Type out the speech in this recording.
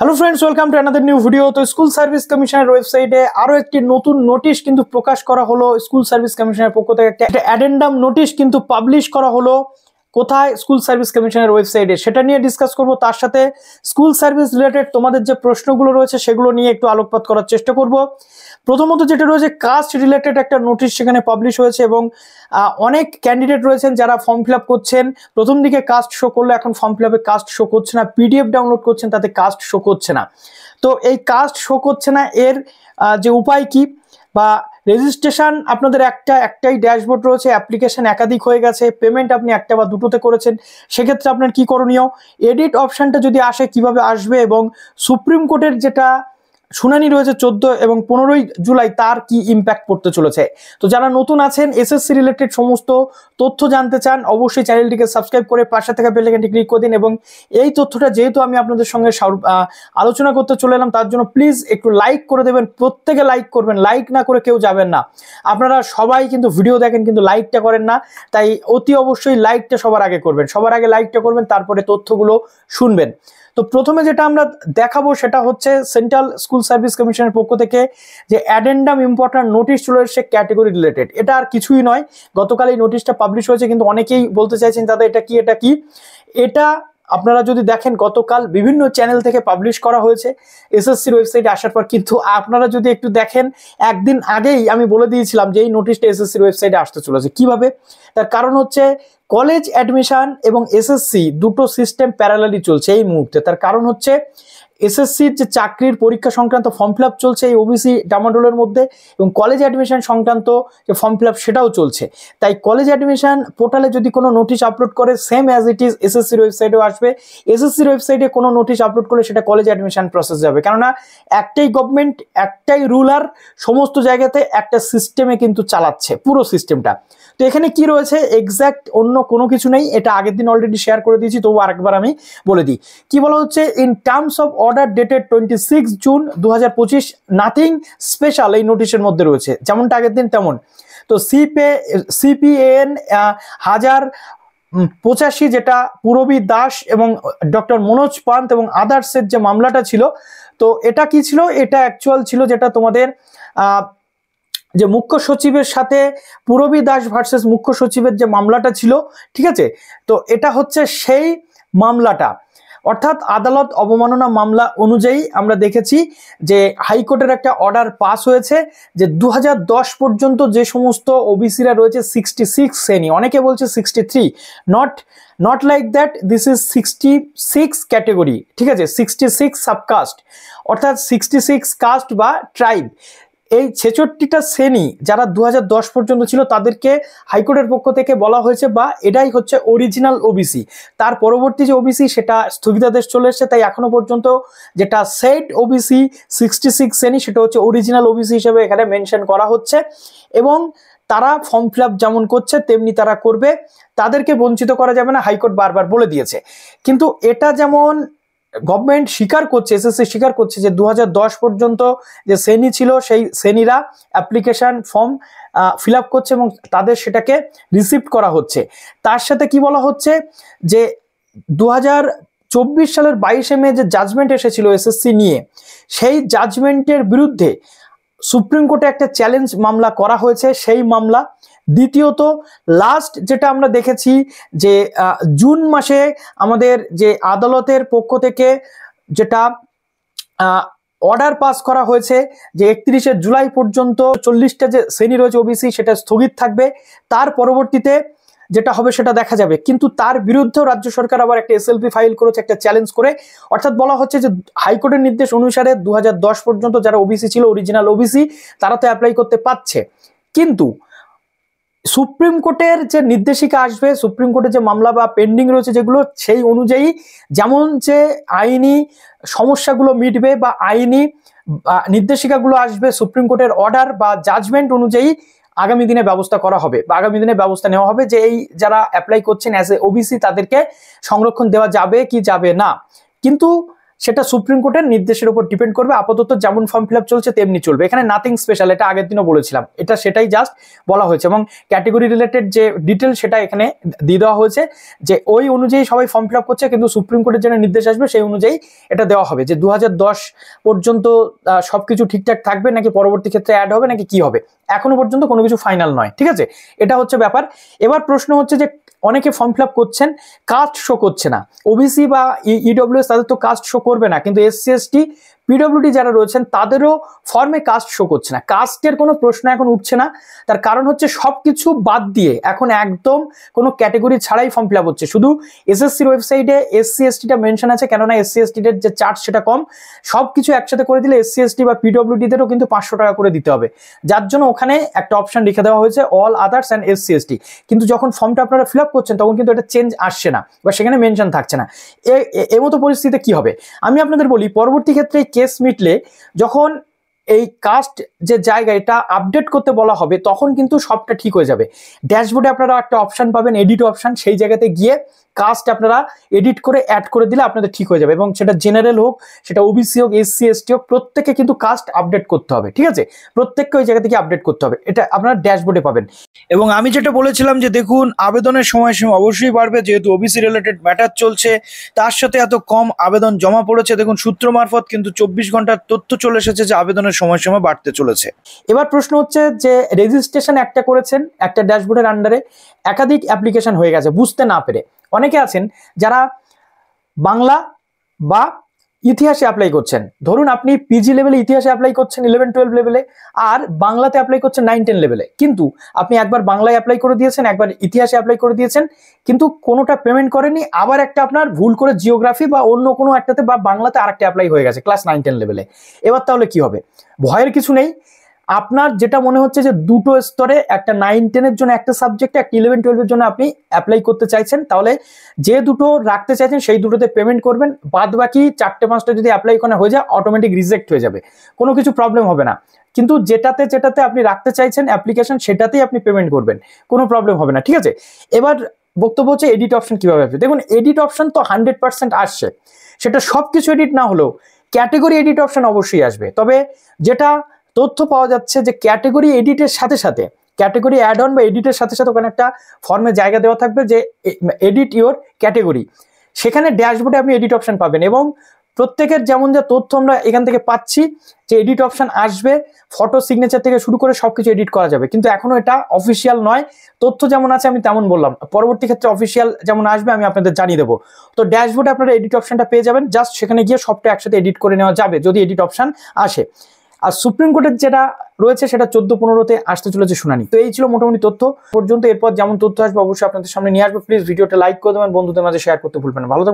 Hello friends, welcome to another new video. তো school service কমিশনের ওয়েবসাইটে আরো একটি নতুন নোটিশ কিন্তু প্রকাশ করা হলো। স্কুল সার্ভিস কমিশনের পক্ষ থেকে একটা অ্যাডেন্ডাম নোটিশ কিন্তু পাবলিশ করা হলো। কোথায়? স্কুল সার্ভিস কমিশনের ওয়েবসাইটে। সেটা নিয়ে ডিসকাস করব। তার সাথে স্কুল সার্ভিস রিলেটেড তোমাদের যে প্রশ্নগুলো রয়েছে সেগুলো নিয়ে একটু আলোকপাত করার চেষ্টা করব। প্রথমত যেটা রয়েছে, কাস্ট রিলেটেড একটা নোটিশ সেখানে পাবলিশ হয়েছে এবং অনেক ক্যান্ডিডেট রয়েছেন যারা ফর্ম ফিল আপ করছেন। প্রথম দিকে কাস্ট শো করলো, এখন ফর্ম ফিল আপে কাস্ট শো করছে না। পিডিএফ ডাউনলোড করছেন, তাতে কাস্ট শো করছে না। তো এই কাস্ট শো করছে না, এর যে উপায় কি? বা রেজিস্ট্রেশন আপনাদের একটাই ড্যাশবোর্ড রয়েছে, অ্যাপ্লিকেশন একাধিক হয়ে গেছে, পেমেন্ট আপনি একটা বা দুটোতে করেছেন, সেক্ষেত্রে আপনার কি করণীয়? এডিট অপশনটা যদি আসে কিভাবে আসবে, এবং সুপ্রিম কোর্টের যেটা শুনানি রয়েছে 14 এবং 15 জুলাই, তার কি ইম্প্যাক্ট পড়তে চলেছে। তো যারা নতুন আছেন, এসএসসি রিলেটেড সমস্ত তথ্য জানতে চান, অবশ্যই চ্যানেলটিকে সাবস্ক্রাইব করে পাশে থাকা বেল আইকনটি ক্লিক করে দিন। এবং এই তথ্যটা যেহেতু আমি আপনাদের সঙ্গে আলোচনা করতে চলে এলাম, তার জন্য প্লিজ একটু লাইক করে দেবেন। প্রত্যেকে লাইক করবেন, লাইক না করে কেউ যাবেন না। আপনারা সবাই কিন্তু ভিডিও দেখেন কিন্তু লাইকটা করেন না, তাই অতি অবশ্যই লাইকটা সবার আগে করবেন। সবার আগে লাইকটা করবেন, তারপরে তথ্যগুলো শুনবেন। তো প্রথমে যেটা আমরা দেখাবো সেটা হচ্ছে সেন্ট্রাল স্কুল সার্ভিস কমিশনের পক্ষ থেকে যে অ্যাডেন্ডাম ইম্পর্টেন্ট নোটিশ চলে এসেছে ক্যাটেগরি রিলেটেড। এটা আর কিছুই নয়, গতকাল এই নোটিশটা পাবলিশ হয়েছে, কিন্তু অনেকেই বলতে চাইছেন দাদা এটা কি এটা কি। এটা আপনারা যদি দেখেন, গতকাল বিভিন্ন চ্যানেল থেকে পাবলিশ করা হয়েছে এসএসসির ওয়েবসাইটে আসার পর। কিন্তু আপনারা যদি একটু দেখেন, একদিন আগেই আমি বলে দিয়েছিলাম যে এই নোটিশটা এসএসসির ওয়েবসাইটে আসতে চলেছে। কিভাবে? তার কারণ হচ্ছে কলেজ অ্যাডমিশন এবং এসএসসি দুটো সিস্টেম প্যারালালি চলছে এই মুহূর্তে। তার কারণ হচ্ছে এসএসসির যে চাকরির পরীক্ষা সংক্রান্ত ফর্ম ফিল আপ চলছে এই ওবিসি ডামাডোলের মধ্যে, এবং কলেজ অ্যাডমিশন সংক্রান্ত যে ফর্ম ফিল আপ সেটাও চলছে। তাই কলেজ অ্যাডমিশন পোর্টালে যদি কোনো নোটিশ আপলোড করে, সেম অ্যাজ ইট ইজ এসএসসির ওয়েবসাইটেও আসবে। এসএসসির ওয়েবসাইটে কোনো নোটিশ আপলোড করলে সেটা কলেজ অ্যাডমিশন প্রসেস যাবে, কেননা একটাই গভর্নমেন্ট, একটাই রুলার, সমস্ত জায়গাতে একটা সিস্টেমে কিন্তু চালাচ্ছে পুরো সিস্টেমটা। তো এখানে কি রয়েছে এক্স্যাক্ট অন্য কোনো কিছু নেই, এটা আগের দিন অলরেডি শেয়ার করে দিয়েছি, তবু আরেকবার আমি বলে দিই। কি বলা হচ্ছে? In terms of order dated 26 June 2025, nothing special এই নোটিশের মধ্যে রয়েছে, যেমনটা আগের দিন তেমন। তো সিপিএন 1085, যেটা পূরবী দাস এবং ডক্টর মনোজ পান্ত এবং আদার্সের যে মামলাটা ছিল, তো এটা কি ছিল? এটা অ্যাকচুয়াল ছিল যেটা তোমাদের যে মুখ্য সচিবের সাথে পূরবী দাস ভার্সেস মুখ্য সচিবের যে মামলাটা ছিল, ঠিক আছে? তো এটা হচ্ছে সেই মামলাটা, অর্থাৎ আদালত অবমাননা মামলা অনুযায়ী আমরা দেখেছি যে হাইকোর্টের একটা অর্ডার পাস হয়েছে যে 2010 পর্যন্ত যে সমস্ত ওবিসিরা রয়েছে 66 শ্রেণী, অনেকে বলছে 63, not like that, this is 66 category, ঠিক আছে? 66 সাবকাস্ট, অর্থাৎ 66 কাস্ট বা ট্রাইব। এই 66টা শ্রেণী যারা 2010 পর্যন্ত ছিল তাদেরকে হাইকোর্টের পক্ষ থেকে বলা হয়েছে, বা এটাই হচ্ছে অরিজিনাল ওবিসি। তার পরবর্তী যে ওবিসি সেটা স্থগিতাদেশ চলে এসেছে, তাই এখনো পর্যন্ত যেটা সেট ওবিসি 66 শ্রেণী সেটা হচ্ছে অরিজিনাল ওবিসি হিসেবে এখানে মেনশন করা হচ্ছে। এবং তারা ফর্ম ফিল আপ যেমন করছে তেমনি তারা করবে, তাদেরকে বঞ্চিত করা যাবে না, হাইকোর্ট বারবার বলে দিয়েছে। কিন্তু এটা যেমন গভর্নমেন্ট স্বীকার করছে, এসএসসি স্বীকার করছে যে 2010 পর্যন্ত যে শ্রেণী ছিল সেই শ্রেণীরা অ্যাপ্লিকেশন ফর্ম ফিল আপ করছে এবং তাদের সেটাকে রিসিভ করা হচ্ছে। তার সাথে কি বলা হচ্ছে যে 2024 সালের 22শে মে যে জাজমেন্ট এসেছিল এসএসসি নিয়ে, সেই জাজমেন্টের বিরুদ্ধে সুপ্রিম কোর্টে একটা চ্যালেঞ্জ মামলা করা হয়েছে, সেই মামলা। দ্বিতীয়ত লাস্ট যেটা আমরা দেখেছি যে জুন মাসে আমাদের যে আদালতের পক্ষ থেকে যেটা অর্ডার পাস করা হয়েছে যে 31শে জুলাই পর্যন্ত 40টা যে শ্রেণী রয়েছে ওবিসি সেটা স্থগিত থাকবে, তার পরবর্তীতে যেটা হবে সেটা দেখা যাবে। কিন্তু তার বিরুদ্ধেও রাজ্য সরকার আবার একটা এসএলপি ফাইল করেছে একটা চ্যালেঞ্জ করে, অর্থাৎ বলা হচ্ছে যে হাইকোর্টের নির্দেশ অনুসারে 2010 পর্যন্ত যারা ওবিসি ছিল অরিজিনাল ওবিসি তারা তো অ্যাপ্লাই করতে পারছে, কিন্তু সুপ্রিম কোর্টের যে নির্দেশিকা আসবে, সুপ্রিম কোর্টের যে মামলা বা পেন্ডিং রয়েছে যেগুলো, সেই অনুযায়ী যেমন যে আইনি সমস্যাগুলো মিটবে বা আইনি নির্দেশিকাগুলো আসবে, সুপ্রিম কোর্টের অর্ডার বা জাজমেন্ট অনুযায়ী আগামী দিনে ব্যবস্থা করা হবে বা আগামী দিনে ব্যবস্থা নেওয়া হবে যে এই যারা অ্যাপ্লাই করছেন অ্যাজ এ ওবিসি তাদেরকে সংরক্ষণ দেওয়া যাবে কি যাবে না। কিন্তু সেটা সুপ্রিম কোর্টের নির্দেশের উপর ডিপেন্ড করবে। আপাতত যেমন ফর্ম ফিল আপ চলছে তেমনি চলবে, এখানে নাথিং স্পেশাল, এটা আগের দিনও বলেছিলাম, এটা সেটাই জাস্ট বলা হয়েছে এবং ক্যাটেগরি রিলেটেড যে ডিটেল সেটা এখানে দিয়ে দেওয়া হয়েছে যে ওই অনুযায়ী সবাই ফর্ম ফিল আপ করছে, কিন্তু সুপ্রিম কোর্টের যেন নির্দেশ আসবে সেই অনুযায়ী এটা দেওয়া হবে যে 2010 পর্যন্ত সবকিছু ঠিকঠাক থাকবে নাকি পরবর্তী ক্ষেত্রে অ্যাড হবে নাকি কি হবে, এখনো পর্যন্ত কোনো কিছু ফাইনাল নয়। ঠিক আছে, এটা হচ্ছে ব্যাপার। এবার প্রশ্ন হচ্ছে যে অনেকে ফর্ম ফিল আপ করছেন, কাস্ট শো করছে না। ওবিসি বা ইডব্লিউএস তাদের তো কাস্ট শো করবে না, কিন্তু এসসি এসটি পিডব্লিউডি যারা রয়েছেন তাদেরও ফর্মে কাস্ট শো করছে না। কাস্টের কোনো প্রশ্ন এখন উঠছে না, তার কারণ হচ্ছে সবকিছু বাদ দিয়ে এখন একদম কোনো ক্যাটেগরি ছাড়াই ফর্ম ফিল আপ হচ্ছে। শুধু এসএসসির ওয়েবসাইটে এসসি এসটিটা মেনশন আছে, কেননা এসসি এসটিদের যে চার্জ সেটা কম, সবকিছু একসাথে করে দিলে এসসি এসটি বা পিডব্লিউডিদেরও কিন্তু 500 টাকা করে দিতে হবে, যার জন্য ওখানে একটা অপশন লিখে দেওয়া হয়েছে all others and SC ST. কিন্তু যখন ফর্মটা আপনারা ফিল আপ করছেন তখন কিন্তু এটা চেঞ্জ আসছে না বা সেখানে মেনশন থাকছে না। এমতো পরিস্থিতিতে কি হবে আমি আপনাদের বলি, পরবর্তী ক্ষেত্রে কেস মিটলে যখন এই কাস্ট যে জায়গা এটা আপডেট করতে বলা হবে তখন কিন্তু সবটা ঠিক হয়ে যাবে। ড্যাশবোর্ডে আপনারা একটা অপশন পাবেন, এডিট অপশন, সেই জায়গাতে গিয়ে কাস্ট আপনারা এডিট করে অ্যাড করে দিলে আপনাদের ঠিক হয়ে যাবে এবং সেটা জেনারেল হোক, সেটা ওবিসি হোক, এসসি এসটি হোক, প্রত্যেককে কিন্তু কাস্ট আপডেট করতে হবে। ঠিক আছে, প্রত্যেককে ওই জায়গা থেকে আপডেট করতে হবে, এটা আপনারা ড্যাশবোর্ডে পাবেন। এবং আমি যেটা বলেছিলাম যে দেখুন আবেদনের সময়সীমা অবশ্যই বাড়বে, যেহেতু ওবিসি রিলেটেড ম্যাটার চলছে, তার সাথে এত কম আবেদন জমা পড়েছে। দেখুন সূত্র মারফত কিন্তু 24 ঘন্টার তথ্য চলে এসেছে যে আবেদনের সময়সীমা বাড়তে চলেছে। এবার প্রশ্ন হচ্ছে যে রেজিস্ট্রেশন একটা করেছেন একটা ড্যাশবোর্ডের আন্ডারে, একাধিক অ্যাপ্লিকেশন হয়ে গেছে বুঝতে না পেরে। অনেকে আছেন যারা বাংলা বা ইতিহাসে অ্যাপ্লাই করছেন, ধরুন আপনি পিজি লেভেলে ইতিহাসে অ্যাপ্লাই করছেন 11-12 লেভেলে, আর বাংলাতে অ্যাপ্লাই করছেন 9-10 লেভেলে, কিন্তু আপনি একবার বাংলায় অ্যাপ্লাই করে দিয়েছেন, একবার ইতিহাসে অ্যাপ্লাই করে দিয়েছেন, কিন্তু কোনোটা পেমেন্ট করেনি, আবার একটা আপনার ভুল করে জিওগ্রাফি বা অন্য কোনো একটাতে বা বাংলাতে আরেকটা অ্যাপ্লাই হয়ে গেছে ক্লাস 9-10 লেভেলে। এবার তাহলে কি হবে? ভয়ের কিছু নেই, আপনার যেটা মনে হচ্ছে যে দুটো স্তরে, একটা 9-10-এর জন্য একটা সাবজেক্টে, একটা 11-12-এর জন্য আপনি অ্যাপ্লাই করতে চাইছেন, তাহলে যে দুটো রাখতে চাইছেন সেই দুটোতে পেমেন্ট করবেন, বাদ বাকি 4-5টা যদি অ্যাপ্লাই করা হয়ে যায় অটোমেটিক রিজেক্ট হয়ে যাবে, কোনো কিছু প্রবলেম হবে না। কিন্তু যেটাতে যেটাতে আপনি রাখতে চাইছেন অ্যাপ্লিকেশন সেটাতেই আপনি পেমেন্ট করবেন, কোনো প্রবলেম হবে না। ঠিক আছে, এবার বক্তব্য হচ্ছে এডিট অপশন কিভাবে আসবে। দেখুন এডিট অপশন তো 100% আসছে, সেটা সব কিছু এডিট না হলেও ক্যাটেগরি এডিট অপশন অবশ্যই আসবে। তবে যেটা তথ্য পাওয়া যাচ্ছে যে ক্যাটেগরি এডিটের সাথে সাথে, ক্যাটেগরি অ্যাড অন বা এডিটের সাথে সাথে ওখানে একটা ফর্মে জায়গা দেওয়া থাকবে যে এডিট ইওর ক্যাটেগরি, সেখানে ড্যাশবোর্ডে আপনি এডিট অপশন পাবেন এবং প্রত্যেকের যেমন যা তথ্য আমরা এখান থেকে পাচ্ছি যে এডিট অপশন আসবে, ফটো সিগনেচার থেকে শুরু করে সবকিছু এডিট করা যাবে, কিন্তু এখনো এটা অফিসিয়াল নয়। তথ্য যেমন আছে আমি তেমন বললাম, পরবর্তী ক্ষেত্রে অফিসিয়াল যেমন আসবে আমি আপনাদের জানিয়ে দেবো। তো ড্যাশবোর্ডে আপনারা এডিট অপশনটা পেয়ে যাবেন, জাস্ট সেখানে গিয়ে সবটা একসাথে এডিট করে নেওয়া যাবে যদি এডিট অপশন আসে। আর সুপ্রিম কোর্টের যেটা রয়েছে সেটা 14-15-তে আসতে চলেছে শুনানি। তো এই ছিল মোটামুটি তথ্য পর্যন্ত, এরপর যেমন তথ্য আসবে অবশ্যই আপনাদের সামনে নিয়ে আসবে। প্লিজ ভিডিওটা লাইক করে দেবেন, বন্ধুদের মাঝে শেয়ার করতে ভুলবেন না। ভালো থাকবেন।